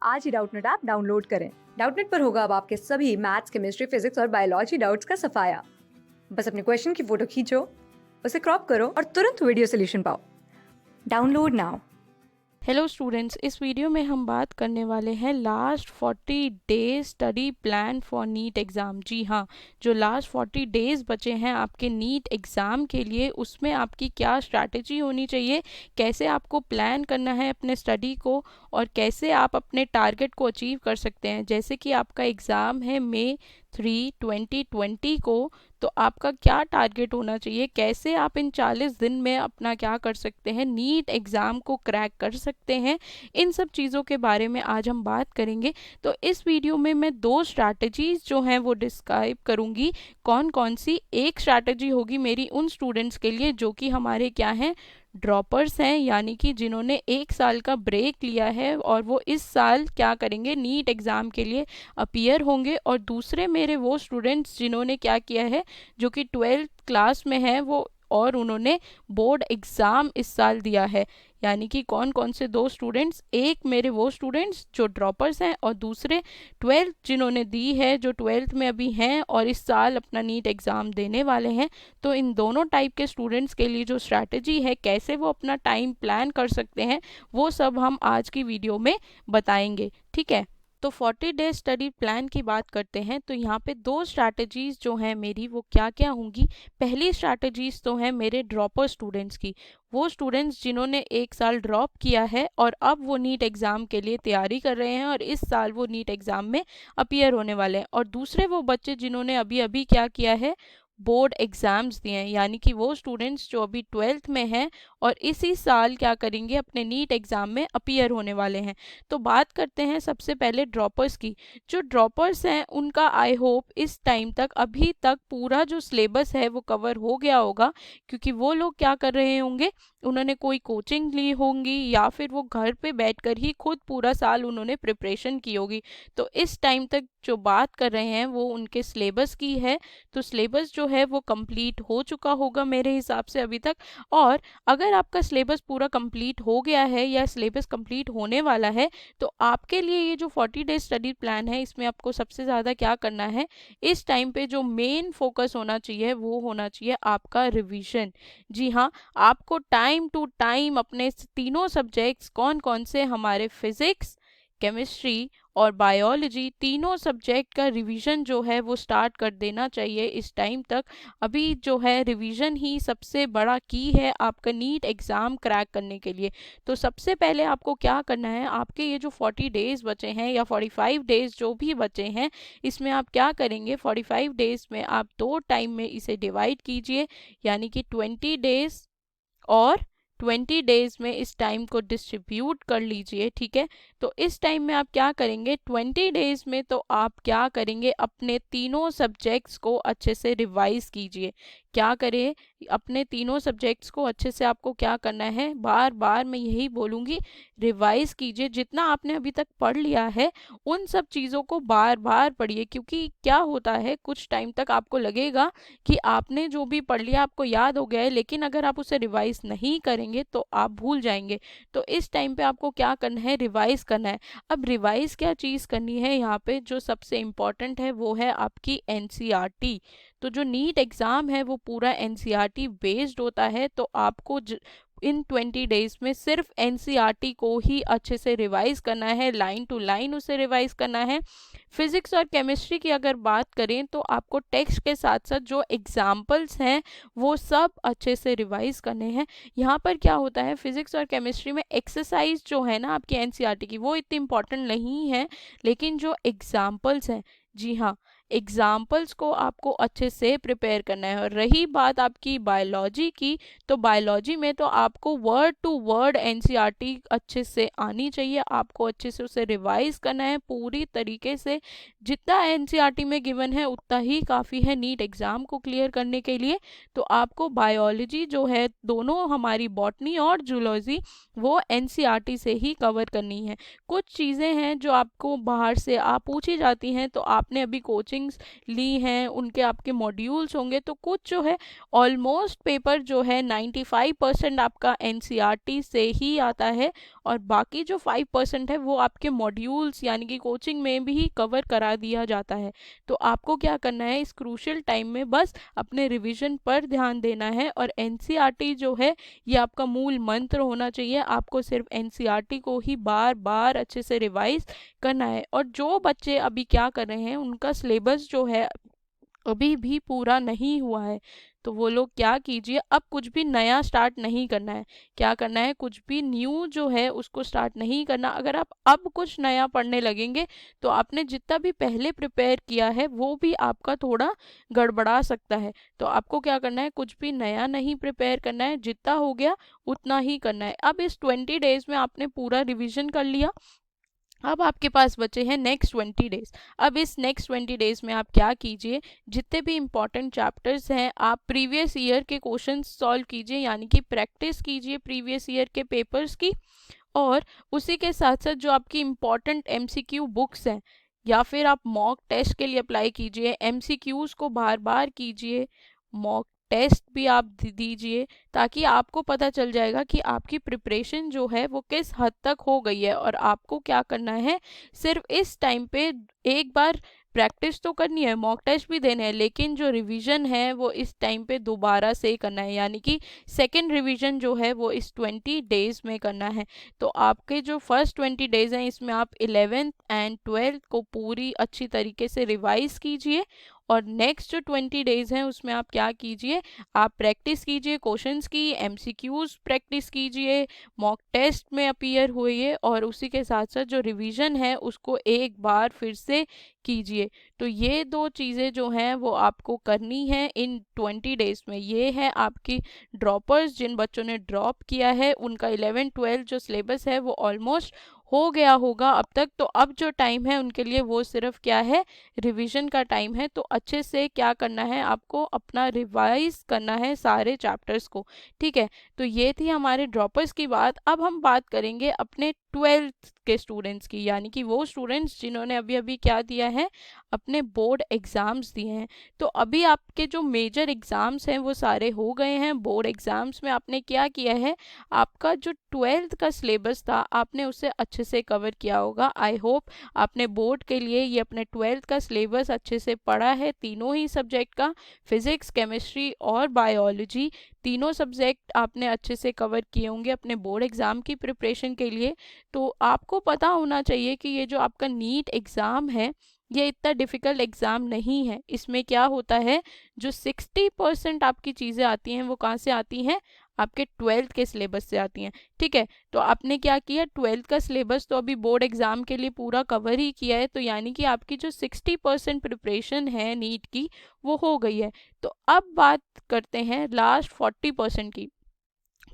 आज ही Doubtnut app download करें। Doubtnut पर होगा अब आपके सभी मैथ्स, केमिस्ट्री, फिजिक्स और बायोलॉजी डाउट्स का सफाया। बस अपने क्वेश्चन की फोटो खींचो, उसे क्रॉप करो और तुरंत वीडियो सोल्यूशन पाओ। Download now. हेलो स्टूडेंट्स, इस वीडियो में हम बात करने वाले हैं last 40 days study plan for NEET exam. जी हाँ, जो लास्ट 40 डेज़ बचे हैं आपके नीट एग्ज़ाम के लिए, उसमें आपकी क्या स्ट्रैटेजी होनी चाहिए, कैसे आपको प्लान करना है अपने स्टडी को और कैसे आप अपने टारगेट को अचीव कर सकते हैं। जैसे कि आपका एग्ज़ाम है मई 3, 2020 को, तो आपका क्या टारगेट होना चाहिए, कैसे आप इन 40 दिन में अपना क्या कर सकते हैं, नीट एग्ज़ाम को क्रैक कर सकते हैं, इन सब चीज़ों के बारे में आज हम बात करेंगे। तो इस वीडियो में मैं 2 स्ट्रैटेजीज़ जो हैं वो डिस्क्राइब करूँगी। कौन कौन सी? एक स्ट्रैटेजी होगी मेरी उन स्टूडेंट्स के लिए जो कि हमारे क्या हैं, ड्रॉपर्स हैं, यानी कि जिन्होंने 1 साल का ब्रेक लिया है और वो इस साल क्या करेंगे, नीट एग्ज़ाम के लिए अपीयर होंगे। और दूसरे मेरे वो स्टूडेंट्स जिन्होंने क्या किया है, जो कि 12th क्लास में हैं वो, और उन्होंने बोर्ड एग्ज़ाम इस साल दिया है। यानी कि कौन कौन से 2 स्टूडेंट्स? एक मेरे वो स्टूडेंट्स जो ड्रॉपर्स हैं और दूसरे 12th जिन्होंने दी है, जो 12th में अभी हैं और इस साल अपना नीट एग्ज़ाम देने वाले हैं। तो इन दोनों टाइप के स्टूडेंट्स के लिए जो स्ट्रैटेजी है, कैसे वो अपना टाइम प्लान कर सकते हैं, वो सब हम आज की वीडियो में बताएंगे। ठीक है, तो 40 डेज स्टडी प्लान की बात करते हैं। तो यहाँ पे 2 स्ट्रैटेजीज़ जो हैं मेरी, वो क्या क्या होंगी। पहली स्ट्रैटेजीज़ तो हैं मेरे ड्रॉपर स्टूडेंट्स की, वो स्टूडेंट्स जिन्होंने 1 साल ड्रॉप किया है और अब वो नीट एग्ज़ाम के लिए तैयारी कर रहे हैं और इस साल वो नीट एग्ज़ाम में अपीयर होने वाले हैं। और दूसरे वो बच्चे जिन्होंने अभी अभी क्या किया है, बोर्ड एग्ज़ाम्स दिए हैं, यानी कि वो स्टूडेंट्स जो अभी 12th में हैं और इसी साल क्या करेंगे, अपने नीट एग्ज़ाम में अपीयर होने वाले हैं। तो बात करते हैं सबसे पहले ड्रॉपर्स की। जो ड्रॉपर्स हैं उनका आई होप इस टाइम तक, अभी तक पूरा जो सिलेबस है वो कवर हो गया होगा, क्योंकि वो लोग क्या कर रहे होंगे, उन्होंने कोई कोचिंग ली होंगी या फिर वो घर पे बैठकर ही खुद पूरा साल उन्होंने प्रिपरेशन की होगी। तो इस टाइम तक जो बात कर रहे हैं वो उनके सिलेबस की है। तो सिलेबस जो है वो कंप्लीट हो चुका होगा मेरे हिसाब से अभी तक। और अगर आपका सिलेबस पूरा कंप्लीट हो गया है या सिलेबस कंप्लीट होने वाला है, तो आपके लिए ये जो 40 डेज स्टडी प्लान है, इसमें आपको सबसे ज़्यादा क्या करना है, इस टाइम पे जो मेन फोकस होना चाहिए वो होना चाहिए आपका रिवीजन। जी हाँ, आपको टाइम टू टाइम अपने तीनों सब्जेक्ट्स, कौन कौन से हमारे, फिजिक्स, केमिस्ट्री और बायोलॉजी, तीनों सब्जेक्ट का रिवीजन जो है वो स्टार्ट कर देना चाहिए इस टाइम तक। अभी जो है रिवीजन ही सबसे बड़ा की है आपका नीट एग्ज़ाम क्रैक करने के लिए। तो सबसे पहले आपको क्या करना है, आपके ये जो 40 डेज़ बचे हैं या 45 डेज़ जो भी बचे हैं, इसमें आप क्या करेंगे, 45 डेज़ में आप 2 टाइम में इसे डिवाइड कीजिए, यानी कि 20 डेज़ और 20 डेज में इस टाइम को डिस्ट्रीब्यूट कर लीजिए। ठीक है, तो इस टाइम में आप क्या करेंगे, 20 डेज में तो आप क्या करेंगे, अपने तीनों सब्जेक्ट्स को अच्छे से रिवाइज कीजिए। क्या करें, अपने तीनों सब्जेक्ट्स को अच्छे से आपको क्या करना है, बार बार मैं यही बोलूँगी, रिवाइज कीजिए। जितना आपने अभी तक पढ़ लिया है उन सब चीज़ों को बार बार पढ़िए, क्योंकि क्या होता है, कुछ टाइम तक आपको लगेगा कि आपने जो भी पढ़ लिया आपको याद हो गया है, लेकिन अगर आप उसे रिवाइज नहीं करेंगे तो आप भूल जाएंगे। तो इस टाइम पे आपको क्या करना है, रिवाइज करना है। अब रिवाइज क्या चीज़ करनी है, यहाँ पे जो सबसे इम्पॉर्टेंट है वो है आपकी एनसीईआरटी। तो जो नीट एग्ज़ाम है वो पूरा एनसीईआरटी बेस्ड होता है। तो आपको इन 20 डेज में सिर्फ एनसीईआरटी को ही अच्छे से रिवाइज करना है, लाइन टू लाइन उसे रिवाइज करना है। फिजिक्स और केमिस्ट्री की अगर बात करें तो आपको टेक्स्ट के साथ साथ जो एग्जाम्पल्स हैं वो सब अच्छे से रिवाइज करने हैं। यहाँ पर क्या होता है, फिजिक्स और केमिस्ट्री में एक्सरसाइज जो है ना आपकी एनसीईआरटी की, वो इतनी इंपॉर्टेंट नहीं है, लेकिन जो एग्जाम्पल्स हैं, जी हाँ, एग्जाम्पल्स को आपको अच्छे से प्रिपेयर करना है। और रही बात आपकी बायोलॉजी की, तो बायोलॉजी में तो आपको वर्ड टू वर्ड एनसीईआरटी अच्छे से आनी चाहिए, आपको अच्छे से उसे रिवाइज करना है पूरी तरीके से। जितना एनसीईआरटी में गिवन है उतना ही काफ़ी है नीट एग्ज़ाम को क्लियर करने के लिए। तो आपको बायोलॉजी जो है, दोनों हमारी बॉटनी और जूलॉजी, वो एनसीईआरटी से ही कवर करनी है। कुछ चीज़ें हैं जो आपको बाहर से आप पूछी जाती हैं, तो आपने अभी कोचिंग कोचिंग्स ली हैं, उनके आपके मॉड्यूल्स होंगे, तो कुछ जो है ऑलमोस्ट पेपर जो है 95% आपका एनसीईआरटी से ही आता है, और बाकी जो 5% है वो आपके मॉड्यूल्स यानी कि कोचिंग में भी कवर करा दिया जाता है। तो आपको क्या करना है, इस क्रूशियल टाइम में बस अपने रिवीजन पर ध्यान देना है, और एनसीईआरटी जो है ये आपका मूल मंत्र होना चाहिए। आपको सिर्फ एनसीईआरटी को ही बार बार अच्छे से रिवाइज करना है। और जो बच्चे अभी क्या कर रहे हैं, उनका सिलेबस जो है अभी भी पूरा नहीं हुआ है, तो वो लोग क्या कीजिए, अब कुछ भी नया स्टार्ट नहीं करना है। क्या करना है, कुछ भी न्यू जो है उसको स्टार्ट नहीं करना। अगर आप अब कुछ नया पढ़ने लगेंगे तो आपने जितना भी पहले प्रिपेयर किया है वो भी आपका थोड़ा गड़बड़ा सकता है। तो आपको क्या करना है, कुछ भी नया नहीं प्रिपेयर करना है, जितना हो गया उतना ही करना है। अब इस 20 डेज में आपने पूरा रिविजन कर लिया, अब आपके पास बचे हैं नेक्स्ट 20 डेज। अब इस नेक्स्ट 20 डेज में आप क्या कीजिए, जितने भी इम्पॉर्टेंट चैप्टर्स हैं आप प्रीवियस ईयर के क्वेश्चंस सॉल्व कीजिए, यानी कि प्रैक्टिस कीजिए प्रीवियस ईयर के पेपर्स की। और उसी के साथ साथ जो आपकी इम्पॉर्टेंट एमसीक्यू बुक्स हैं, या फिर आप मॉक टेस्ट के लिए अप्लाई कीजिए, एमसीक्यूज को बार बार कीजिए, मॉक टेस्ट भी आप दीजिए, ताकि आपको पता चल जाएगा कि आपकी प्रिपरेशन जो है वो किस हद तक हो गई है। और आपको क्या करना है, सिर्फ इस टाइम पे एक बार प्रैक्टिस तो करनी है, मॉक टेस्ट भी देने हैं, लेकिन जो रिवीजन है वो इस टाइम पे दोबारा से करना है, यानी कि सेकंड रिवीजन जो है वो इस 20 डेज में करना है। तो आपके जो फर्स्ट 20 डेज हैं इसमें आप 11th एंड 12th को पूरी अच्छी तरीके से रिवाइज कीजिए, और नेक्स्ट जो 20 डेज हैं उसमें आप क्या कीजिए, आप प्रैक्टिस कीजिए क्वेश्चंस की, एमसीक्यूज प्रैक्टिस कीजिए, मॉक टेस्ट में अपीयर होइए, और उसी के साथ साथ जो रिवीजन है उसको एक बार फिर से कीजिए। तो ये दो चीज़ें जो हैं वो आपको करनी है इन 20 डेज में। ये है आपकी ड्रॉपर्स, जिन बच्चों ने ड्रॉप किया है उनका 11-12 जो सिलेबस है वो ऑलमोस्ट हो गया होगा अब तक। तो अब जो टाइम है उनके लिए वो सिर्फ क्या है, रिवीजन का टाइम है। तो अच्छे से क्या करना है, आपको अपना रिवाइज करना है सारे चैप्टर्स को, ठीक है। तो ये थी हमारे ड्रॉपर्स की बात। अब हम बात करेंगे अपने 12th के स्टूडेंट्स की, यानी कि वो स्टूडेंट्स जिन्होंने अभी अभी क्या दिया है, अपने बोर्ड एग्ज़ाम्स दिए हैं। तो अभी आपके जो मेजर एग्ज़ाम्स हैं वो सारे हो गए हैं। बोर्ड एग्ज़ाम्स में आपने क्या किया है, आपका जो 12th का सिलेबस था आपने उसे अच्छे से कवर किया होगा। आई होप आपने बोर्ड के लिए ये अपने 12th का सिलेबस अच्छे से पढ़ा है, तीनों ही सब्जेक्ट का, फिजिक्स, केमिस्ट्री और बायोलॉजी, तीनों सब्जेक्ट आपने अच्छे से कवर किए होंगे अपने बोर्ड एग्ज़ाम की प्रिपरेशन के लिए। तो आपको पता होना चाहिए कि ये जो आपका नीट एग्ज़ाम है ये इतना डिफ़िकल्ट एग्ज़ाम नहीं है। इसमें क्या होता है, जो 60% आपकी चीज़ें आती हैं वो कहाँ से आती हैं, आपके 12th के सिलेबस से आती हैं, ठीक है। तो आपने क्या किया, 12th का सिलेबस तो अभी बोर्ड एग्ज़ाम के लिए पूरा कवर ही किया है, तो यानी कि आपकी जो 60% प्रिपरेशन है नीट की वो हो गई है। तो अब बात करते हैं लास्ट 40% की।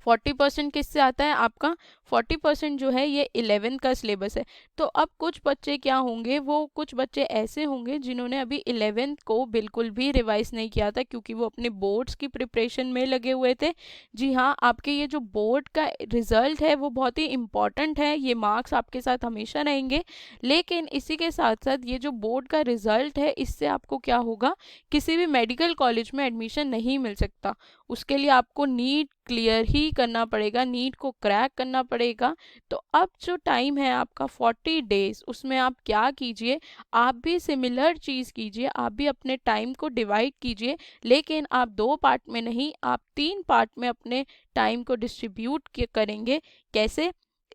40% किससे आता है आपका, 40% जो है ये 11th का सिलेबस है। तो अब कुछ बच्चे क्या होंगे, वो कुछ बच्चे ऐसे होंगे जिन्होंने अभी 11th को बिल्कुल भी रिवाइज नहीं किया था, क्योंकि वो अपने बोर्ड्स की प्रिपरेशन में लगे हुए थे। जी हाँ, आपके ये जो बोर्ड का रिजल्ट है वो बहुत ही इम्पॉर्टेंट है, ये मार्क्स आपके साथ हमेशा रहेंगे। लेकिन इसी के साथ साथ ये जो बोर्ड का रिजल्ट है इससे आपको क्या होगा, किसी भी मेडिकल कॉलेज में एडमिशन नहीं मिल सकता। उसके लिए आपको नीट क्लियर ही करना पड़ेगा, नीट को क्रैक करना पड़ेगा। तो अब जो टाइम है आपका 40 डेज, उसमें आप क्या कीजिए, आप भी सिमिलर चीज़ कीजिए, आप भी अपने टाइम को डिवाइड कीजिए, लेकिन आप 2 पार्ट में नहीं, आप 3 पार्ट में अपने टाइम को डिस्ट्रीब्यूट करेंगे। कैसे,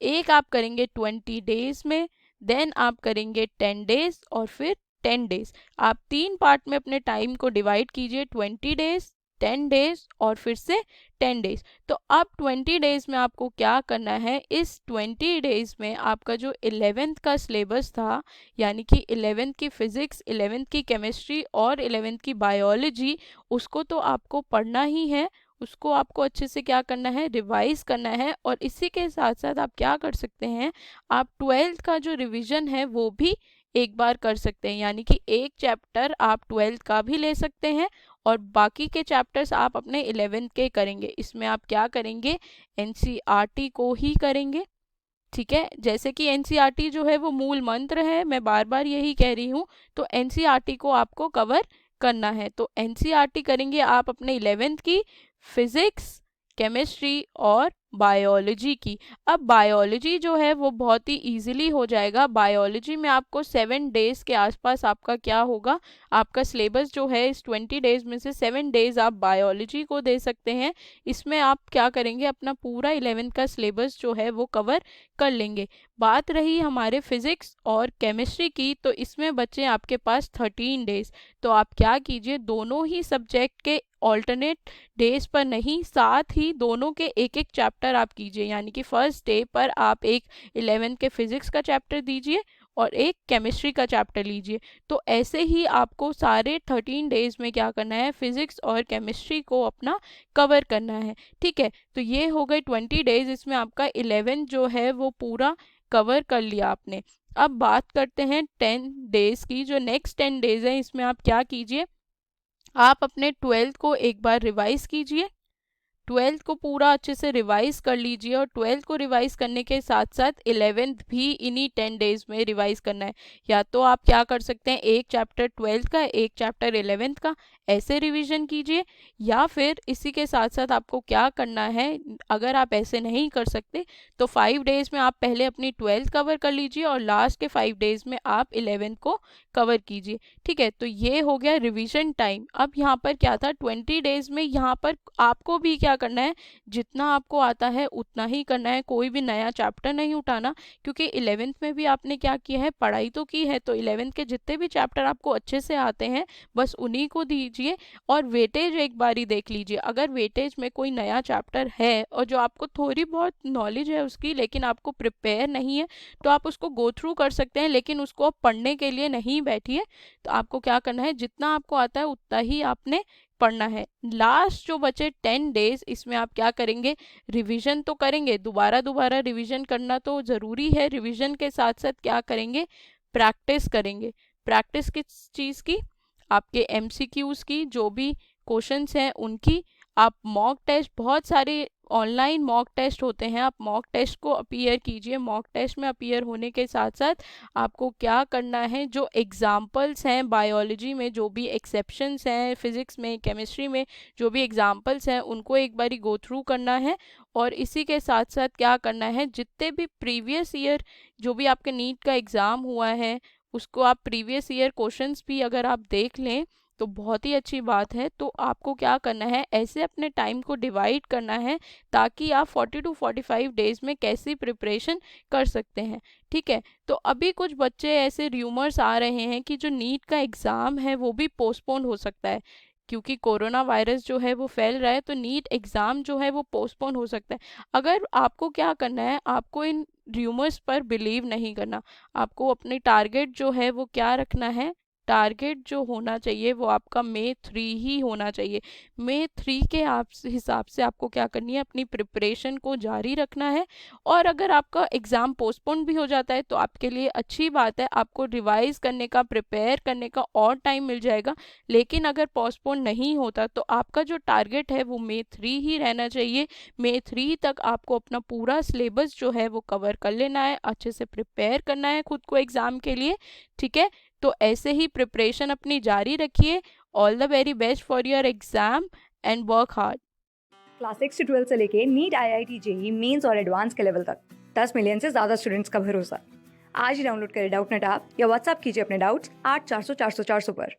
एक आप करेंगे 20 डेज में, देन आप करेंगे 10 डेज और फिर 10 डेज। आप 3 पार्ट में अपने टाइम को डिवाइड कीजिए, 20 डेज, 10 डेज और फिर से 10 डेज। तो अब 20 डेज में आपको क्या करना है, इस 20 डेज में आपका जो 11th का सिलेबस था, यानी कि 11th की फिजिक्स, 11th की केमिस्ट्री और 11th की बायोलॉजी, उसको तो आपको पढ़ना ही है, उसको आपको अच्छे से क्या करना है, रिवाइज करना है। और इसी के साथ साथ आप क्या कर सकते हैं, आप 12th का जो रिवीजन है वो भी एक बार कर सकते हैं, यानी कि एक चैप्टर आप 12th का भी ले सकते हैं और बाकी के चैप्टर्स आप अपने 11th के करेंगे। इसमें आप क्या करेंगे, एनसीईआरटी को ही करेंगे, ठीक है, जैसे कि एनसीईआरटी जो है वो मूल मंत्र है, मैं बार बार यही कह रही हूँ, तो एनसीईआरटी को आपको कवर करना है। तो एनसीईआरटी करेंगे आप अपने 11th की फिजिक्स, केमिस्ट्री और बायोलॉजी की। अब बायोलॉजी जो है वो बहुत ही इजीली हो जाएगा। बायोलॉजी में आपको 7 डेज के आसपास आपका क्या होगा, आपका सिलेबस जो है इस 20 डेज में से 7 डेज आप बायोलॉजी को दे सकते हैं। इसमें आप क्या करेंगे, अपना पूरा 11th का सिलेबस जो है वो कवर कर लेंगे। बात रही हमारे फिजिक्स और केमिस्ट्री की, तो इसमें बचे आपके पास 13 डेज। तो आप क्या कीजिए, दोनों ही सब्जेक्ट के ऑल्टरनेट डेज पर नहीं, साथ ही दोनों के एक एक चैप्टर आप कीजिए, यानी कि फर्स्ट डे पर आप एक 11th के फिजिक्स का चैप्टर दीजिए और एक केमिस्ट्री का चैप्टर लीजिए। तो ऐसे ही आपको सारे 13 डेज में क्या करना है, फिजिक्स और केमिस्ट्री को अपना कवर करना है। ठीक है, तो ये हो गए 20 डेज, इसमें आपका 11 जो है वो पूरा कवर कर लिया आपने। अब बात करते हैं 10 डेज की। जो नेक्स्ट 10 डेज है इसमें आप क्या कीजिए, आप अपने 12th को एक बार रिवाइज कीजिए, 12th को पूरा अच्छे से रिवाइज कर लीजिए। और 12th को रिवाइज करने के साथ साथ 11th भी इन्हीं 10 डेज में रिवाइज करना है। या तो आप क्या कर सकते हैं, एक चैप्टर 12th का, एक चैप्टर 11th का, ऐसे रिवीजन कीजिए। या फिर इसी के साथ साथ आपको क्या करना है, अगर आप ऐसे नहीं कर सकते तो 5 डेज में आप पहले अपनी 12th कवर कर लीजिए और लास्ट के 5 डेज में आप 11th को कवर कीजिए। ठीक है, तो ये हो गया रिवीजन टाइम। अब यहाँ पर क्या था, 20 डेज में यहाँ पर आपको भी क्या करना है, जितना आपको आता है उतना ही करना है, कोई भी नया चैप्टर नहीं उठाना। क्योंकि 11th में भी आपने क्या किया है, पढ़ाई तो की है, तो 11th के जितने भी चैप्टर आपको अच्छे से आते हैं बस उन्हीं को दीजिए। और वेटेज एक बार ही देख लीजिए, अगर वेटेज में कोई नया चैप्टर है और जो आपको थोड़ी बहुत नॉलेज है उसकी लेकिन आपको प्रिपेयर नहीं है, तो आप उसको गो थ्रू कर सकते हैं, लेकिन उसको आप पढ़ने के लिए नहीं बैठिए। तो आपको क्या करना है, जितना आपको आता है उतना ही आपने पढ़ना है। लास्ट जो बचे 10 डेज, इसमें आप क्या करेंगे, रिवीजन तो करेंगे, दोबारा दोबारा रिवीजन करना तो ज़रूरी है। रिवीजन के साथ साथ क्या करेंगे, प्रैक्टिस करेंगे। प्रैक्टिस किस चीज़ की, आपके एमसीक्यूज़ की, जो भी क्वेश्चंस हैं उनकी। आप मॉक टेस्ट, बहुत सारे ऑनलाइन मॉक टेस्ट होते हैं, आप मॉक टेस्ट को अपीयर कीजिए। मॉक टेस्ट में अपीयर होने के साथ साथ आपको क्या करना है, जो एग्जाम्पल्स हैं बायोलॉजी में, जो भी एक्सेप्शंस हैं फिजिक्स में, केमिस्ट्री में जो भी एग्जाम्पल्स हैं उनको एक बारी गो थ्रू करना है। और इसी के साथ साथ क्या करना है, जितने भी प्रीवियस ईयर जो भी आपके नीट का एग्ज़ाम हुआ है उसको आप प्रीवियस ईयर क्वेश्चंस भी अगर आप देख लें तो बहुत ही अच्छी बात है। तो आपको क्या करना है, ऐसे अपने टाइम को डिवाइड करना है ताकि आप 40 to 45 डेज में कैसी प्रिपरेशन कर सकते हैं। ठीक है, तो अभी कुछ बच्चे ऐसे र्यूमर्स आ रहे हैं कि जो नीट का एग्ज़ाम है वो भी पोस्टपोन हो सकता है, क्योंकि कोरोना वायरस जो है वो फैल रहा है, तो नीट एग्ज़ाम जो है वो पोस्टपोन हो सकता है। अगर आपको क्या करना है, आपको इन र्यूमर्स पर बिलीव नहीं करना, आपको अपनी टारगेट जो है वो क्या रखना है, टारगेट जो होना चाहिए वो आपका May 3 ही होना चाहिए। May 3 के आप हिसाब से आपको क्या करनी है, अपनी प्रिपरेशन को जारी रखना है। और अगर आपका एग्ज़ाम पोस्टपोन भी हो जाता है तो आपके लिए अच्छी बात है, आपको रिवाइज करने का, प्रिपेयर करने का और टाइम मिल जाएगा। लेकिन अगर पोस्टपोन नहीं होता तो आपका जो टारगेट है वो May 3 ही रहना चाहिए। May 3 तक आपको अपना पूरा सिलेबस जो है वो कवर कर लेना है, अच्छे से प्रिपेयर करना है खुद को एग्ज़ाम के लिए। ठीक है, तो ऐसे ही प्रिपरेशन अपनी जारी रखिए। All the very best for your exam and work hard. Class 6 से 12 से लेके नीट, IIT, जेई मेंस और एडवांस के लेवल तक 10 मिलियन से ज़्यादा स्टूडेंट्स का भरोसा। आज ही डाउनलोड करें डाउटनेट ऐप या व्हाट्सएप कीजिए अपने डाउट्स 8400 400 400 पर।